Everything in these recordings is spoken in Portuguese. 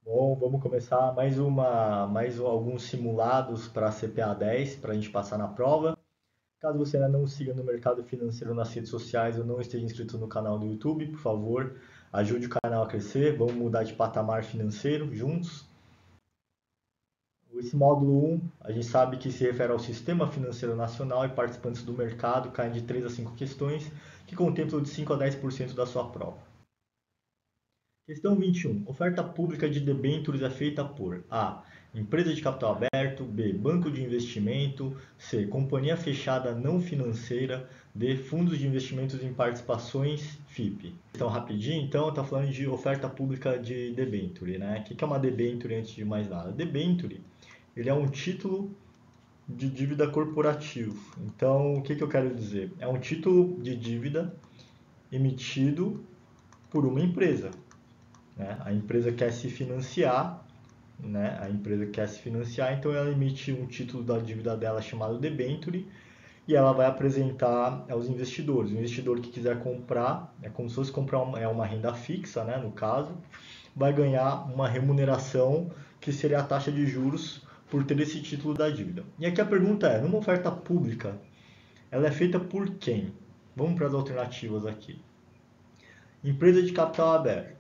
Bom, vamos começar alguns simulados para a CPA 10 para a gente passar na prova. Caso você ainda não siga no mercado financeiro nas redes sociais ou não esteja inscrito no canal do YouTube, por favor, ajude o canal a crescer. Vamos mudar de patamar financeiro juntos. Esse módulo 1, a gente sabe que se refere ao Sistema Financeiro Nacional e participantes do mercado caem de 3 a 5 questões que contemplam de 5 a 10% da sua prova. Questão 21. Oferta pública de debêntures é feita por A. Empresa de capital aberto. B. Banco de investimento. C. Companhia fechada não financeira. D. Fundos de investimentos em participações FIP. Então, rapidinho, então, está falando de oferta pública de debênture, né? O que é uma debênture antes de mais nada? Debênture, ele é um título de dívida corporativo. Então, o que eu quero dizer? É um título de dívida emitido por uma empresa. Né? A empresa quer se financiar, né? A empresa quer se financiar, então ela emite um título da dívida dela chamado debenture e ela vai apresentar aos investidores. O investidor que quiser comprar, é como se fosse comprar uma renda fixa, né? No caso, vai ganhar uma remuneração que seria a taxa de juros por ter esse título da dívida. E aqui a pergunta é, numa oferta pública, ela é feita por quem? Vamos para as alternativas aqui. Empresa de capital aberto.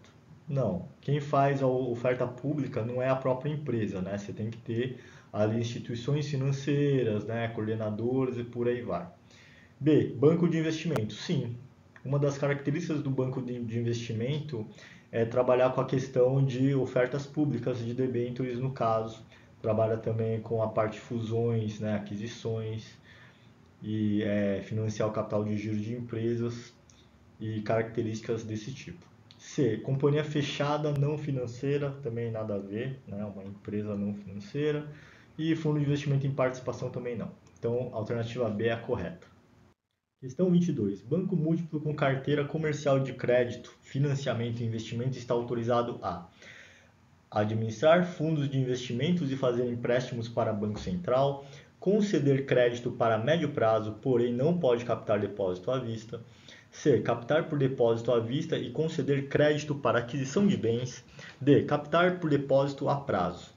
Não, quem faz a oferta pública não é a própria empresa, né? Você tem que ter ali instituições financeiras, né? Coordenadores e por aí vai. B, banco de investimento. Sim, uma das características do banco de investimento é trabalhar com a questão de ofertas públicas de debêntures no caso. Trabalha também com a parte de fusões, né? Aquisições e financiar o capital de giro de empresas e características desse tipo. C. Companhia fechada não financeira, também nada a ver, né? Uma empresa não financeira. E fundo de investimento em participação também não. Então, a alternativa B é a correta. Questão 22. Banco múltiplo com carteira comercial de crédito, financiamento e investimento está autorizado a administrar fundos de investimentos e fazer empréstimos para Banco Central, conceder crédito para médio prazo, porém não pode captar depósito à vista. C. Captar por depósito à vista e conceder crédito para aquisição de bens. D. Captar por depósito a prazo.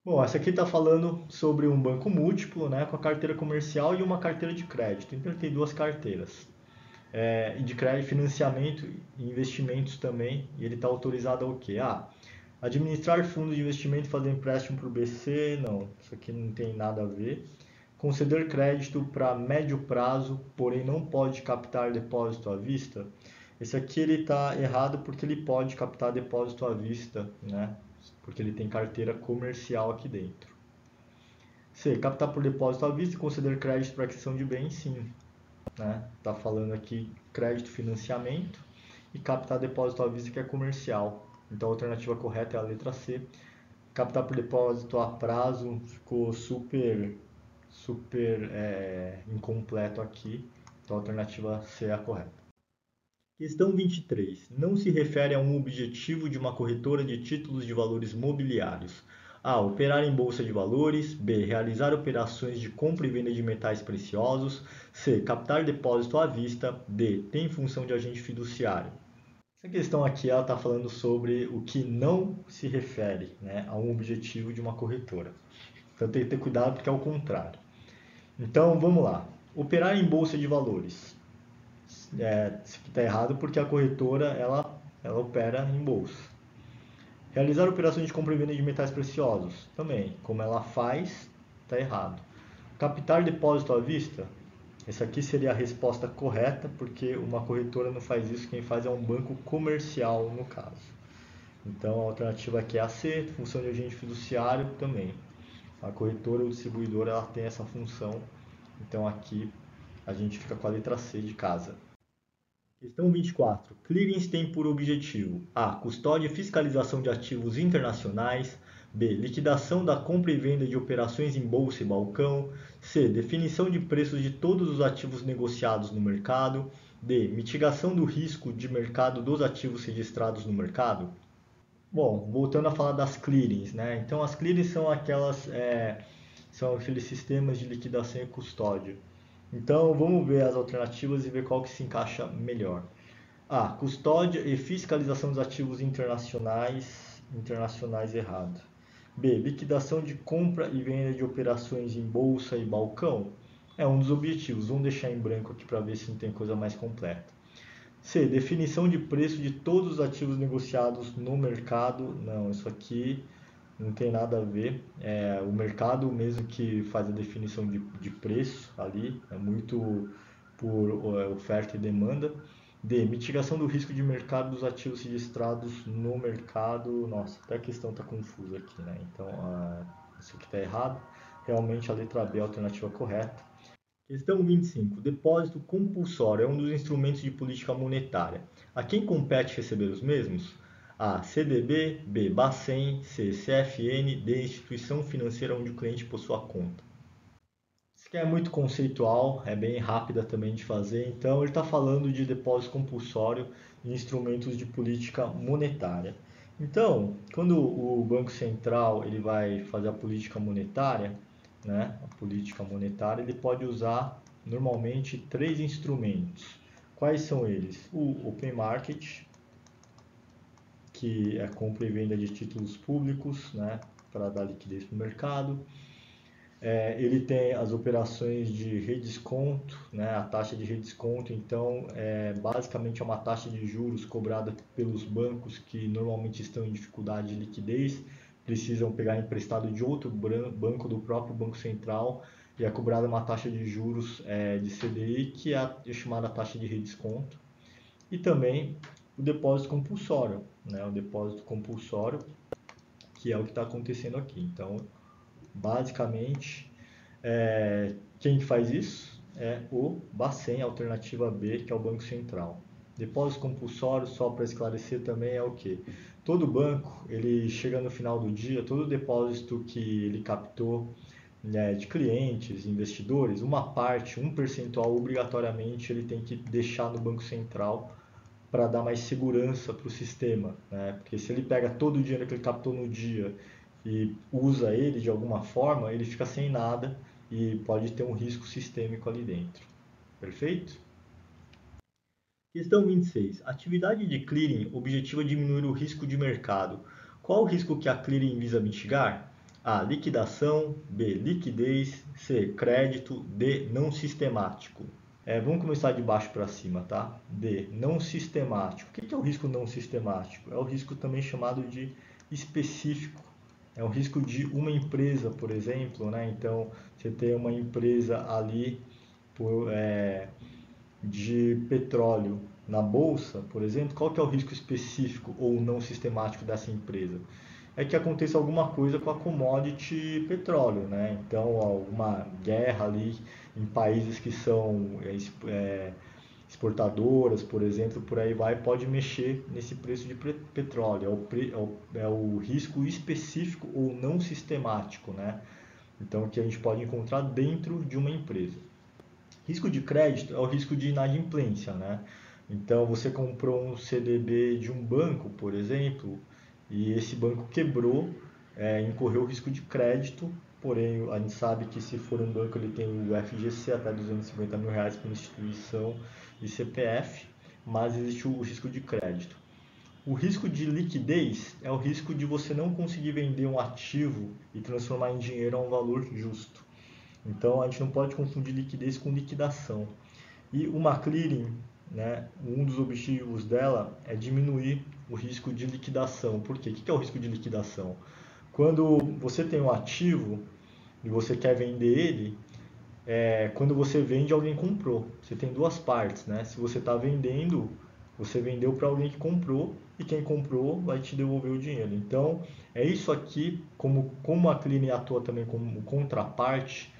Bom, essa aqui está falando sobre um banco múltiplo, né, com a carteira comercial e uma carteira de crédito. Então ele tem duas carteiras. De crédito, financiamento e investimentos também. E ele está autorizado ao quê? Administrar fundos de investimento e fazer empréstimo para o BC, não, isso aqui não tem nada a ver. Conceder crédito para médio prazo, porém não pode captar depósito à vista. Esse aqui ele está errado porque ele pode captar depósito à vista, né? Porque ele tem carteira comercial aqui dentro. C. Captar por depósito à vista e conceder crédito para aquisição de bens, sim. Né? Tá falando aqui crédito financiamento e captar depósito à vista que é comercial. Então a alternativa correta é a letra C. Captar por depósito a prazo ficou super incompleto aqui. Então a alternativa C é a correta. Questão 23. Não se refere a um objetivo de uma corretora de títulos de valores mobiliários. A. Operar em bolsa de valores. B. Realizar operações de compra e venda de metais preciosos. C. Captar depósito à vista. D. Tem função de agente fiduciário. Essa questão aqui está falando sobre o que não se refere, né, a um objetivo de uma corretora. Então tem que ter cuidado porque é o contrário. Então vamos lá. Operar em bolsa de valores. Isso aqui está errado porque a corretora ela opera em bolsa. Realizar operações de compra e venda de metais preciosos. Também, como ela faz, está errado. Captar depósito à vista. Essa aqui seria a resposta correta, porque uma corretora não faz isso, quem faz é um banco comercial no caso. Então a alternativa aqui é a C, função de agente fiduciário também. A corretora ou distribuidora ela tem essa função, então aqui a gente fica com a letra C de casa. Questão 24. Clearings tem por objetivo A. Custódia e fiscalização de ativos internacionais. B. Liquidação da compra e venda de operações em bolsa e balcão. C. Definição de preços de todos os ativos negociados no mercado. D. Mitigação do risco de mercado dos ativos registrados no mercado. Bom, voltando a falar das clearings, né? Então as clearings são são aqueles sistemas de liquidação e custódia. Então vamos ver as alternativas e ver qual que se encaixa melhor. A. Custódia e fiscalização dos ativos internacionais. internacionais errado. B. Liquidação de compra e venda de operações em bolsa e balcão. É um dos objetivos. Vamos deixar em branco aqui para ver se não tem coisa mais completa. C. Definição de preço de todos os ativos negociados no mercado. Não, isso aqui não tem nada a ver. É o mercado mesmo que faz a definição de preço ali. É muito por oferta e demanda. D. Mitigação do risco de mercado dos ativos registrados no mercado. Nossa, até a questão está confusa aqui, né? Então, isso aqui está errado. Realmente a letra B é a alternativa correta. Questão 25. Depósito compulsório é um dos instrumentos de política monetária. A quem compete receber os mesmos? A. CDB, B. Bacen, C. CFN, D. Instituição financeira onde o cliente possua conta. Isso aqui é muito conceitual, é bem rápida também de fazer. Então, ele está falando de depósito compulsório em instrumentos de política monetária. Então, quando o Banco Central ele vai fazer a política monetária, né, a política monetária, ele pode usar normalmente três instrumentos. Quais são eles? O Open Market, que é compra e venda de títulos públicos, né, para dar liquidez para o mercado. Ele tem as operações de redesconto, né, a taxa de redesconto, então basicamente é uma taxa de juros cobrada pelos bancos que normalmente estão em dificuldade de liquidez, precisam pegar emprestado de outro banco do próprio Banco Central e é cobrada uma taxa de juros de CDI, que é a chamada taxa de redesconto. E também o depósito compulsório, né, o depósito compulsório, que é o que está acontecendo aqui. Então, basicamente, quem faz isso é o Bacen, alternativa B, que é o Banco Central. Depósito compulsório, só para esclarecer também, é o que? Todo banco, ele chega no final do dia, todo depósito que ele captou, né, de clientes, investidores, uma parte, um percentual, obrigatoriamente ele tem que deixar no Banco Central para dar mais segurança para o sistema, né? Porque se ele pega todo o dinheiro que ele captou no dia e usa ele de alguma forma, ele fica sem nada e pode ter um risco sistêmico ali dentro. Perfeito? Questão 26. Atividade de clearing objetiva diminuir o risco de mercado. Qual o risco que a clearing visa mitigar? A. Liquidação. B. Liquidez. C. Crédito. D. Não sistemático. Vamos começar de baixo para cima, tá? D. Não sistemático. O que é o risco não sistemático? É o risco também chamado de específico. É o risco de uma empresa, por exemplo, né? Então, você tem uma empresa ali de petróleo na bolsa, por exemplo, qual que é o risco específico ou não sistemático dessa empresa? É que aconteça alguma coisa com a commodity petróleo, né? Então, alguma guerra ali em países que são exportadoras, por exemplo, por aí vai, pode mexer nesse preço de petróleo. É o risco específico ou não sistemático, né? Então, que a gente pode encontrar dentro de uma empresa. Risco de crédito é o risco de inadimplência, né? Então, você comprou um CDB de um banco, por exemplo, e esse banco quebrou, incorreu o risco de crédito, porém a gente sabe que se for um banco ele tem o FGC até R$250 mil por instituição e CPF, mas existe o risco de crédito. O risco de liquidez é o risco de você não conseguir vender um ativo e transformar em dinheiro a um valor justo. Então a gente não pode confundir liquidez com liquidação. E uma clearing, né, um dos objetivos dela é diminuir o risco de liquidação. Por quê? O que é o risco de liquidação? Quando você tem um ativo e você quer vender ele, quando você vende, alguém comprou. Você tem duas partes, né? Se você está vendendo, você vendeu para alguém que comprou e quem comprou vai te devolver o dinheiro. Então, é isso aqui, como a clearing atua também como contraparte,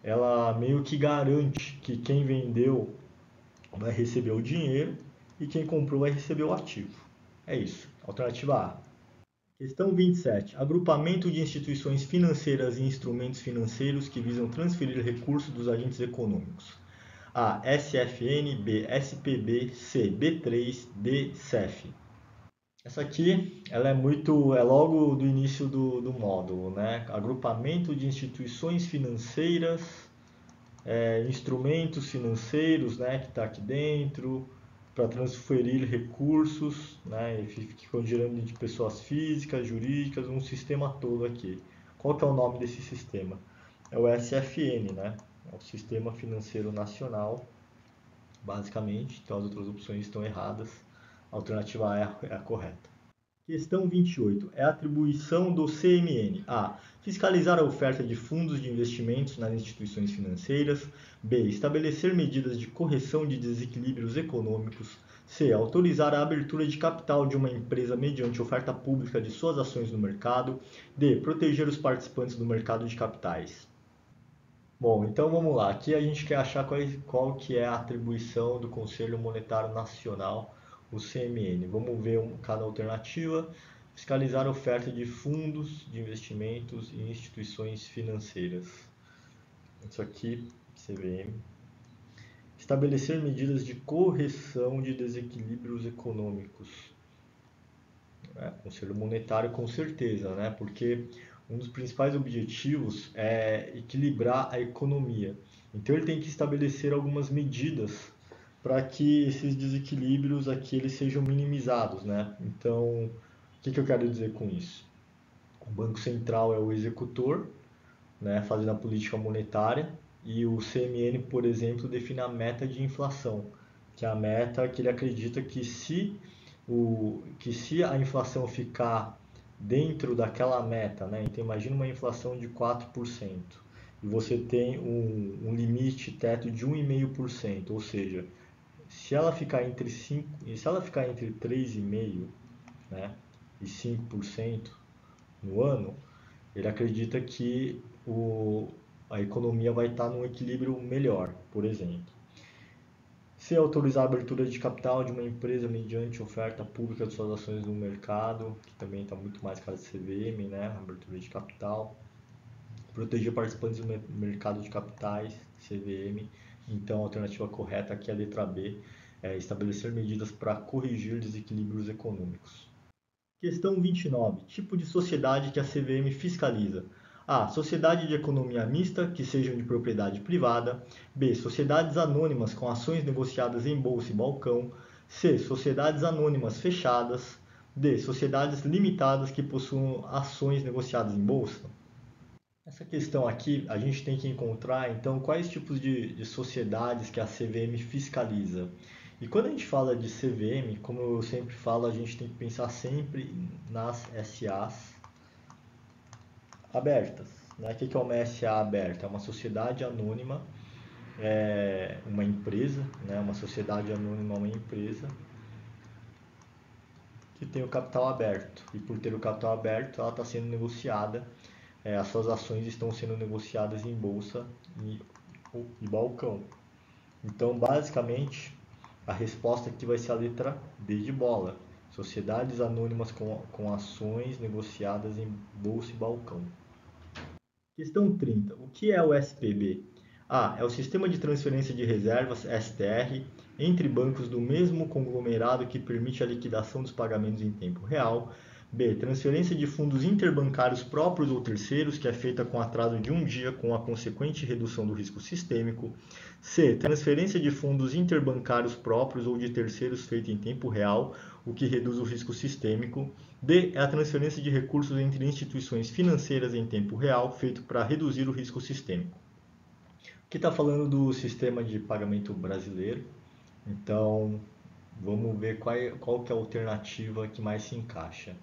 ela meio que garante que quem vendeu vai receber o dinheiro e quem comprou vai receber o ativo. É isso. Alternativa A. Questão 27. Agrupamento de instituições financeiras e instrumentos financeiros que visam transferir recursos dos agentes econômicos. A. SFN, B. SPB, C. B3, D. CEF. Essa aqui, ela é logo do início do módulo, né? Agrupamento de instituições financeiras, instrumentos financeiros, né, que está aqui dentro, para transferir recursos, né, e ficam gerando de pessoas físicas, jurídicas, um sistema todo aqui. Qual que é o nome desse sistema? É o SFN, né? É o Sistema Financeiro Nacional, basicamente. Então as outras opções estão erradas. A alternativa A é a correta. Questão 28. É a atribuição do CMN. A. Fiscalizar a oferta de fundos de investimentos nas instituições financeiras. B. Estabelecer medidas de correção de desequilíbrios econômicos. C. Autorizar a abertura de capital de uma empresa mediante oferta pública de suas ações no mercado. D. Proteger os participantes do mercado de capitais. Bom, então vamos lá. Aqui a gente quer achar qual que é a atribuição do Conselho Monetário Nacional, o CMN. Vamos ver cada alternativa. Fiscalizar a oferta de fundos de investimentos em instituições financeiras. Isso aqui, CVM. Estabelecer medidas de correção de desequilíbrios econômicos. Conselho Monetário com certeza, né? Porque um dos principais objetivos é equilibrar a economia. Então ele tem que estabelecer algumas medidas para que esses desequilíbrios aqui eles sejam minimizados, né? Então, o que eu quero dizer com isso? O Banco Central é o executor, né, fazendo a política monetária, e o CMN, por exemplo, define a meta de inflação, que é a meta que ele acredita que se a inflação ficar dentro daquela meta, né? Então imagina uma inflação de 4% e você tem um limite teto de 1,5%, ou seja, se ela ficar entre 3,5%, né, e 5% no ano, ele acredita que a economia vai estar num equilíbrio melhor, por exemplo. Se autorizar a abertura de capital de uma empresa mediante oferta pública de suas ações no mercado, que também está muito mais cara de CVM, né? Abertura de capital. Proteger participantes do mercado de capitais, CVM. Então a alternativa correta aqui é a letra B, é estabelecer medidas para corrigir desequilíbrios econômicos. Questão 29. Tipo de sociedade que a CVM fiscaliza. A. Sociedade de economia mista, que sejam de propriedade privada. B. Sociedades anônimas com ações negociadas em bolsa e balcão. C. Sociedades anônimas fechadas. D. Sociedades limitadas que possuam ações negociadas em bolsa. Essa questão aqui a gente tem que encontrar, então, quais tipos de sociedades que a CVM fiscaliza. E quando a gente fala de CVM, como eu sempre falo, a gente tem que pensar sempre nas SAs abertas, né? O que é uma SA aberta? É uma sociedade anônima, uma empresa, né? Uma sociedade anônima é uma empresa que tem o capital aberto. E por ter o capital aberto, ela está sendo negociada, as suas ações estão sendo negociadas em bolsa e balcão. Então, basicamente, a resposta aqui vai ser a letra D de bola. Sociedades anônimas com ações negociadas em bolsa e balcão. Questão 30. O que é o SPB? A. É o Sistema de Transferência de Reservas, STR, entre bancos do mesmo conglomerado que permite a liquidação dos pagamentos em tempo real. B. Transferência de fundos interbancários próprios ou terceiros, que é feita com atraso de um dia com a consequente redução do risco sistêmico. C. Transferência de fundos interbancários próprios ou de terceiros feita em tempo real, o que reduz o risco sistêmico. D. É a transferência de recursos entre instituições financeiras em tempo real, feito para reduzir o risco sistêmico. Aqui está falando do sistema de pagamento brasileiro, então vamos ver qual que é a alternativa que mais se encaixa.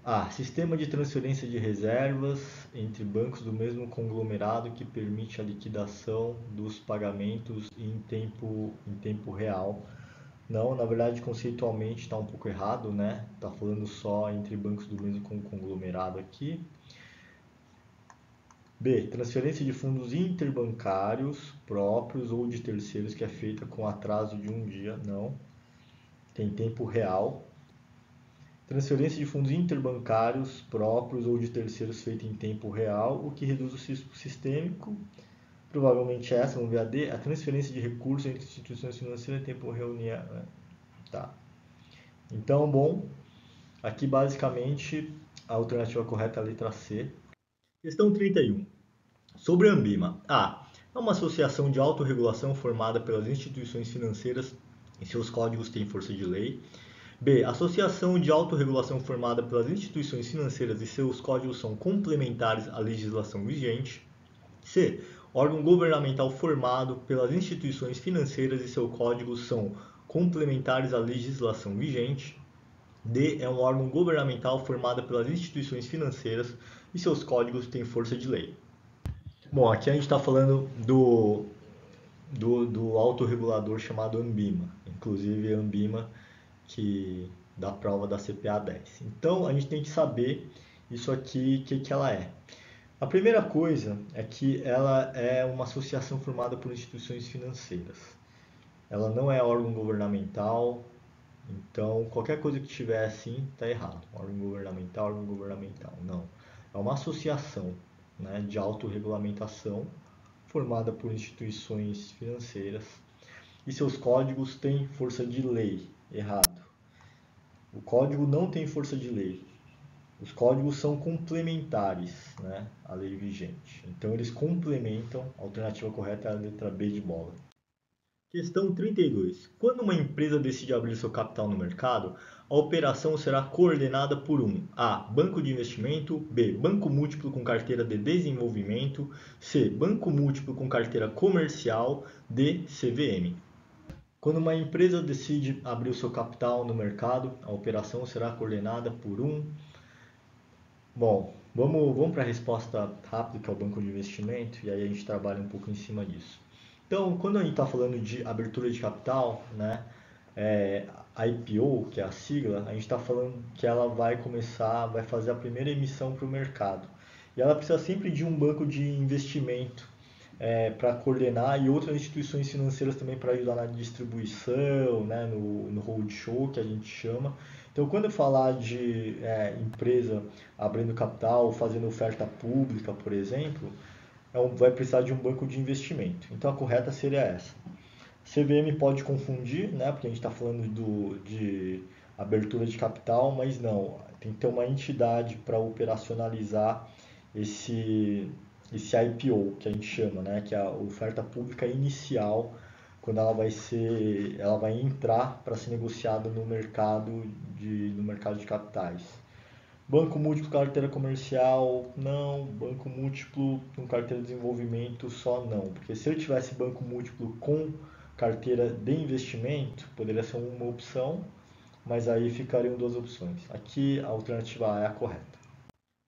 A. Sistema de transferência de reservas entre bancos do mesmo conglomerado que permite a liquidação dos pagamentos em tempo real. Não, na verdade, conceitualmente está um pouco errado, né? Está falando só entre bancos do mesmo conglomerado aqui. B. Transferência de fundos interbancários próprios ou de terceiros que é feita com atraso de um dia. Não. Tem tempo real. Transferência de fundos interbancários próprios ou de terceiros feita em tempo real, o que reduz o risco sistêmico. Provavelmente essa, vamos ver a D, a transferência de recursos entre instituições financeiras em tempo reunião. Tá. Então, bom, aqui basicamente a alternativa correta é a letra C. Questão 31. Sobre a Ambima. A. É uma associação de autorregulação formada pelas instituições financeiras e seus códigos têm força de lei. B. Associação de autorregulação formada pelas instituições financeiras e seus códigos são complementares à legislação vigente. C. Órgão governamental formado pelas instituições financeiras e seus códigos são complementares à legislação vigente. D. É um órgão governamental formado pelas instituições financeiras e seus códigos têm força de lei. Bom, aqui a gente está falando do autorregulador chamado Anbima, inclusive Anbima que da prova da CPA 10. Então a gente tem que saber isso aqui, o que ela é. A primeira coisa é que ela é uma associação formada por instituições financeiras. Ela não é órgão governamental, então qualquer coisa que tiver assim está errado. Órgão governamental, não. É uma associação, né, de autorregulamentação formada por instituições financeiras e seus códigos têm força de lei. Errado. O código não tem força de lei. Os códigos são complementares, né, à lei vigente. Então eles complementam. A alternativa correta é a letra B de bola. Questão 32. Quando uma empresa decide abrir seu capital no mercado, a operação será coordenada por A. Banco de investimento. B. Banco múltiplo com carteira de desenvolvimento. C. Banco múltiplo com carteira comercial. D. CVM. Quando uma empresa decide abrir o seu capital no mercado, a operação será coordenada por Bom, vamos para a resposta rápida, que é o banco de investimento, e aí a gente trabalha um pouco em cima disso. Então, quando a gente está falando de abertura de capital, né, IPO, que é a sigla, a gente está falando que ela vai fazer a primeira emissão para o mercado. E ela precisa sempre de um banco de investimento para coordenar e outras instituições financeiras também para ajudar na distribuição, né, no roadshow que a gente chama. Então, quando eu falar de empresa abrindo capital, fazendo oferta pública, por exemplo, vai precisar de um banco de investimento. Então, a correta seria essa. CVM pode confundir, né, porque a gente está falando de abertura de capital, mas não, tem que ter uma entidade para operacionalizar esse IPO, que a gente chama, né, que é a oferta pública inicial, quando ela vai entrar para ser negociada no mercado de capitais. Banco múltiplo carteira comercial, não. Banco múltiplo com carteira de desenvolvimento, só não. Porque se eu tivesse banco múltiplo com carteira de investimento, poderia ser uma opção, mas aí ficariam duas opções. Aqui a alternativa A é a correta.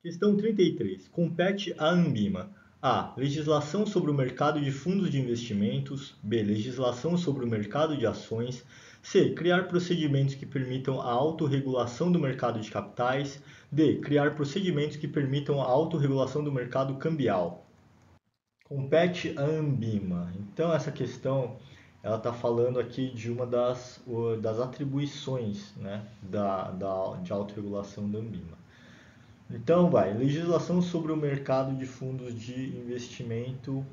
Questão 33. Compete à Anbima: A. Legislação sobre o mercado de fundos de investimentos. B. Legislação sobre o mercado de ações. C. Criar procedimentos que permitam a autorregulação do mercado de capitais. D. Criar procedimentos que permitam a autorregulação do mercado cambial. Compete à Anbima. Então, essa questão ela está falando aqui de uma das atribuições, né, de autorregulação da Anbima. Então, legislação sobre o mercado de fundos de investimento,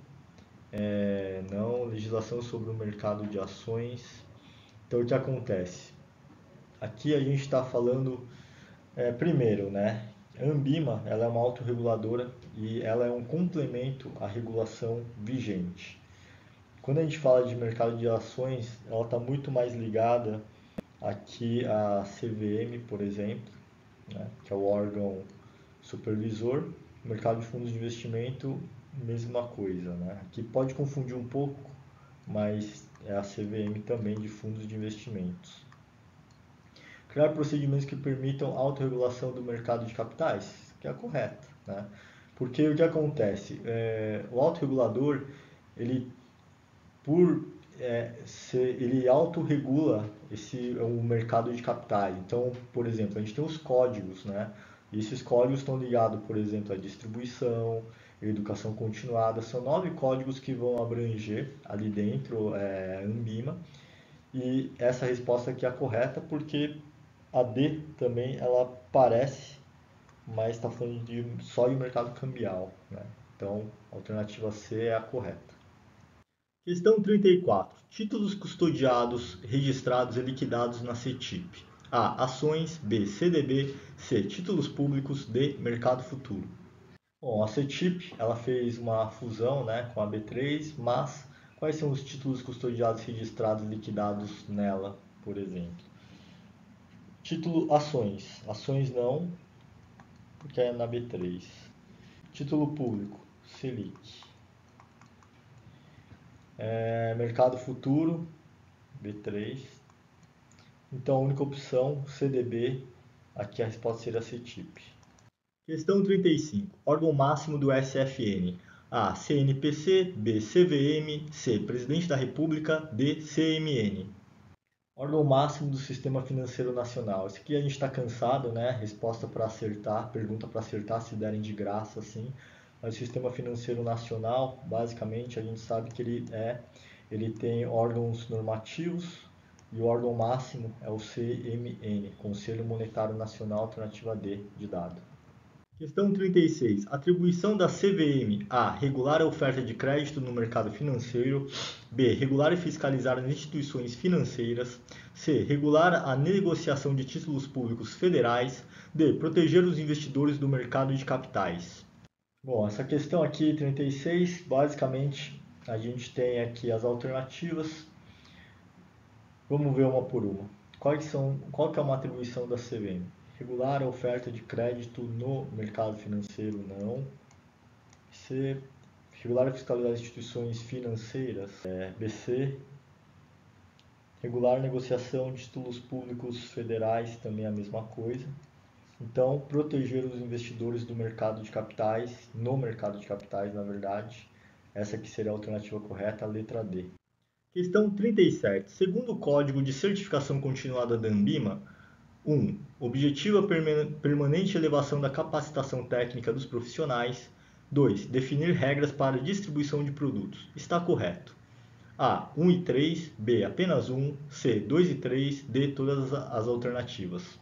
não, legislação sobre o mercado de ações. Então, o que acontece? Aqui a gente está falando, primeiro, né, a Anbima ela é uma autorreguladora e ela é um complemento à regulação vigente. Quando a gente fala de mercado de ações, ela está muito mais ligada aqui à CVM, por exemplo, né, que é o órgão supervisor. Mercado de fundos de investimento, mesma coisa, né? Aqui pode confundir um pouco, mas é a CVM também de fundos de investimentos. Criar procedimentos que permitam a autorregulação do mercado de capitais, que é a correta, né? Porque o que acontece? O autorregulador, ele autorregula o mercado de capitais. Então, por exemplo, a gente tem os códigos, né? E esses códigos estão ligados, por exemplo, à distribuição, educação continuada. São 9 códigos que vão abranger ali dentro a Anbima. E essa resposta aqui é a correta, porque a D também ela parece, mas está falando só de mercado cambial, né? Então, a alternativa C é a correta. Questão 34. Títulos custodiados, registrados e liquidados na CETIP. A. Ações. B. CDB. C. Títulos públicos. D. Mercado futuro. Bom, a CETIP ela fez uma fusão, né, com a B3, mas com Quais são os títulos custodiados, registrados e liquidados nela, por exemplo? Título ações. Ações não, porque é na B3. Título público, Selic. Mercado futuro, B3. Então a única opção, CDB, aqui a resposta seria CETIP. Questão 35. Órgão máximo do SFN. A. CNPC. B. CVM. C. Presidente da República. D. CMN. Órgão máximo do Sistema Financeiro Nacional. Esse aqui a gente está cansado, né? Resposta para acertar, pergunta para acertar, se derem de graça, assim. Mas o Sistema Financeiro Nacional, basicamente, a gente sabe que ele tem órgãos normativos e o órgão máximo é o CMN, Conselho Monetário Nacional, alternativa D de dado. Questão 36. Atribuição da CVM. A. Regular a oferta de crédito no mercado financeiro. B. Regular e fiscalizar as instituições financeiras. C. Regular a negociação de títulos públicos federais. D. Proteger os investidores do mercado de capitais. Bom, essa questão aqui, 36, basicamente a gente tem aqui as alternativas. Vamos ver uma por uma. Qual que é uma atribuição da CVM? Regular a oferta de crédito no mercado financeiro, não. C. Regular a fiscalidade das instituições financeiras, BC. Regular a negociação de títulos públicos federais, também é a mesma coisa. Então, proteger os investidores do mercado de capitais, no mercado de capitais, na verdade. Essa aqui seria a alternativa correta, a letra D. Questão 37. Segundo o Código de Certificação Continuada da Anbima, 1. Objetiva permanente elevação da capacitação técnica dos profissionais. 2. Definir regras para distribuição de produtos. Está correto. A. 1 e 3. B. Apenas 1. C. 2 e 3. D. Todas as alternativas.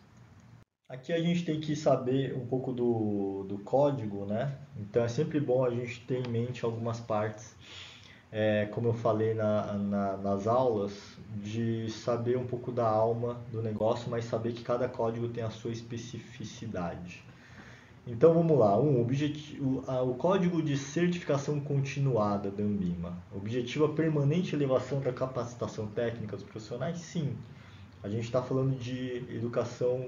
Aqui a gente tem que saber um pouco do código, né? Então é sempre bom a gente ter em mente algumas partes, como eu falei nas aulas, de saber um pouco da alma do negócio, mas saber que cada código tem a sua especificidade. Então vamos lá. O Código de Certificação Continuada da Anbima. Objetiva permanente elevação da capacitação técnica dos profissionais? Sim. A gente está falando de educação,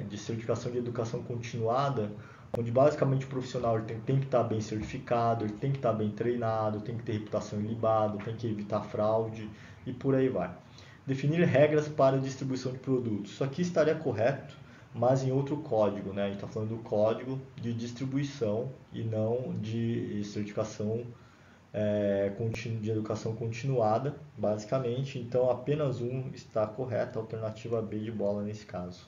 de certificação de educação continuada, onde basicamente o profissional ele tem que estar bem certificado, ele tem que estar bem treinado, tem que ter reputação ilibada, tem que evitar fraude e por aí vai. Definir regras para a distribuição de produtos. Isso aqui estaria correto, mas em outro código, né? A gente está falando do código de distribuição e não de certificação de educação continuada, basicamente. Então apenas um está correto, a alternativa B de bola nesse caso.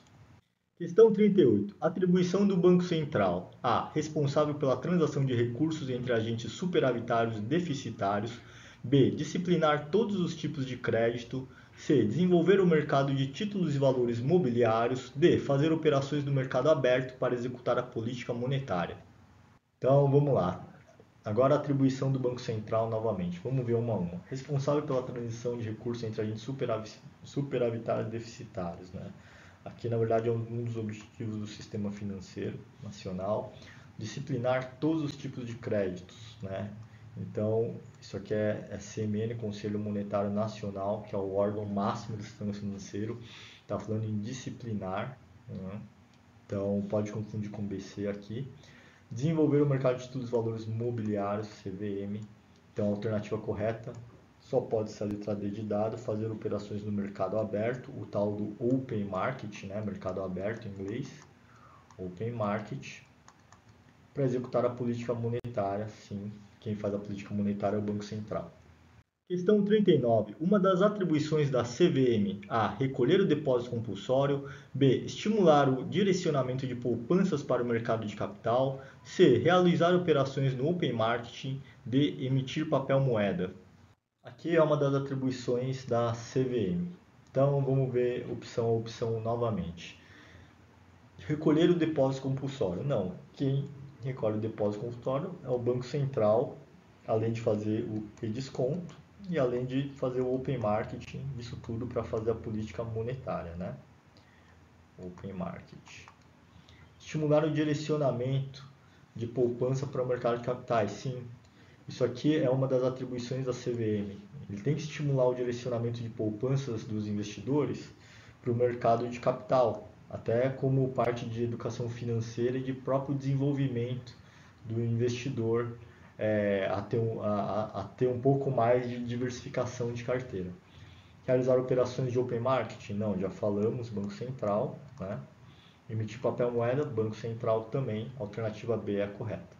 Questão 38. Atribuição do Banco Central. A. Responsável pela transação de recursos entre agentes superavitários e deficitários. B. Disciplinar todos os tipos de crédito. C. Desenvolver o mercado de títulos e valores mobiliários. D. Fazer operações no mercado aberto para executar a política monetária. Então, vamos lá. Agora a atribuição do Banco Central novamente. Vamos ver uma a uma. Responsável pela transição de recursos entre agentes superavitários e deficitários, né? Aqui, na verdade, é um dos objetivos do sistema financeiro nacional, disciplinar todos os tipos de créditos, né? Então, isso aqui é CMN, Conselho Monetário Nacional, que é o órgão máximo do sistema financeiro, está falando em disciplinar, né? Então pode confundir com BC aqui. Desenvolver o mercado de títulos e valores mobiliários, CVM, então a alternativa correta só pode ser a letra D de dado. Fazer operações no mercado aberto, o tal do Open Market, né? Mercado aberto em inglês, Open Market, para executar a política monetária. Sim, quem faz a política monetária é o Banco Central. Questão 39. Uma das atribuições da CVM: A. Recolher o depósito compulsório. B. Estimular o direcionamento de poupanças para o mercado de capital. C. Realizar operações no Open Market. D. Emitir papel moeda. Aqui é uma das atribuições da CVM. Então vamos ver opção a opção novamente. Recolher o depósito compulsório. Não. Quem recolhe o depósito compulsório é o Banco Central, além de fazer o redesconto e além de fazer o open marketing, isso tudo para fazer a política monetária, né? Open market. Estimular o direcionamento de poupança para o mercado de capitais. Sim. Isso aqui é uma das atribuições da CVM. Ele tem que estimular o direcionamento de poupanças dos investidores para o mercado de capital, até como parte de educação financeira e de próprio desenvolvimento do investidor a ter um pouco mais de diversificação de carteira. Realizar operações de open market? Não, já falamos, Banco Central, né? Emitir papel moeda, Banco Central também, alternativa B é a correta.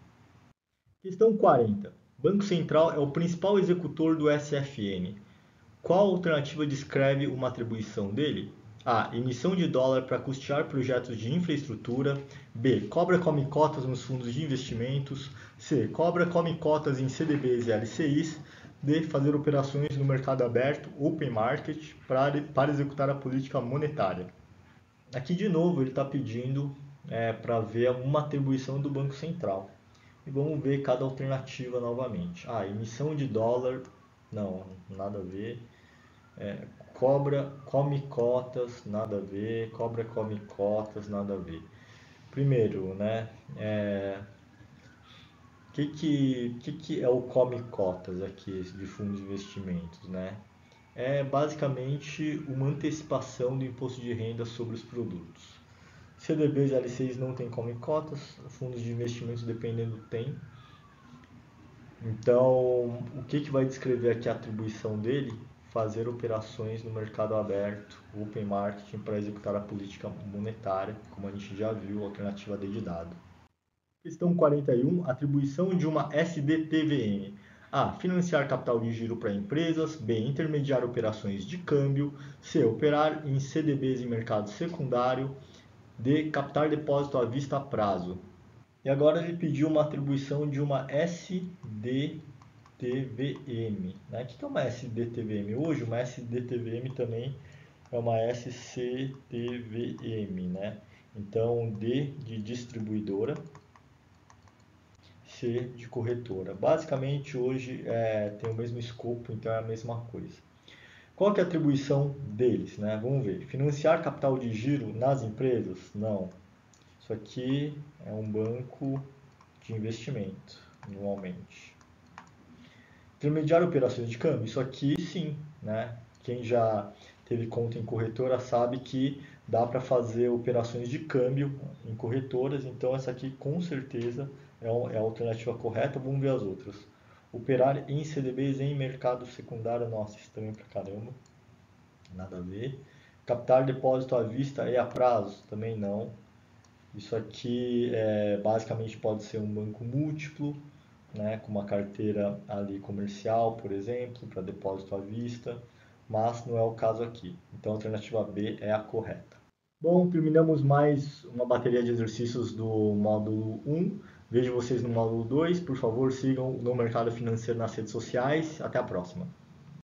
Questão 40. Banco Central é o principal executor do SFN. Qual alternativa descreve uma atribuição dele? A. Emissão de dólar para custear projetos de infraestrutura. B. Cobra come cotas nos fundos de investimentos. C. Cobra come cotas em CDBs e LCIs. D. Fazer operações no mercado aberto, open market, para executar a política monetária. Aqui de novo ele está pedindo para ver uma atribuição do Banco Central. E vamos ver cada alternativa novamente. Emissão de dólar, não, nada a ver. Cobra come cotas, nada a ver. Cobra come cotas, nada a ver. Primeiro, né? O que é o come cotas aqui de fundos de investimentos, né? É basicamente uma antecipação do imposto de renda sobre os produtos. CDBs e LCIs não tem come cotas, fundos de investimentos dependendo tem. Então, o que vai descrever aqui a atribuição dele? Fazer operações no mercado aberto, open marketing, para executar a política monetária, como a gente já viu, alternativa D de dado. Questão 41, atribuição de uma SDTVM. A. Financiar capital de giro para empresas. B. Intermediar operações de câmbio. C. Operar em CDBs em mercado secundário. D. Captar depósito à vista a prazo. E agora ele pediu uma atribuição de uma SDTVM. Né? O que é uma SDTVM? Hoje uma SDTVM também é uma SCTVM. Né? Então D de distribuidora, C de corretora. Basicamente hoje tem o mesmo escopo, então é a mesma coisa. Qual que é a atribuição deles? Né? Vamos ver. Financiar capital de giro nas empresas? Não. Isso aqui é um banco de investimento, normalmente. Intermediar operações de câmbio? Isso aqui sim, né? Quem já teve conta em corretora sabe que dá para fazer operações de câmbio em corretoras, então essa aqui com certeza é a alternativa correta. Vamos ver as outras. Operar em CDBs em mercado secundário, nossa, estranho pra caramba, nada a ver. Captar depósito à vista e a prazo, também não. Isso aqui basicamente pode ser um banco múltiplo, né, com uma carteira ali comercial, por exemplo, para depósito à vista, mas não é o caso aqui. Então a alternativa B é a correta. Bom, terminamos mais uma bateria de exercícios do módulo 1. Vejo vocês no módulo 2. Por favor, sigam no Mercado Financeiro nas redes sociais. Até a próxima.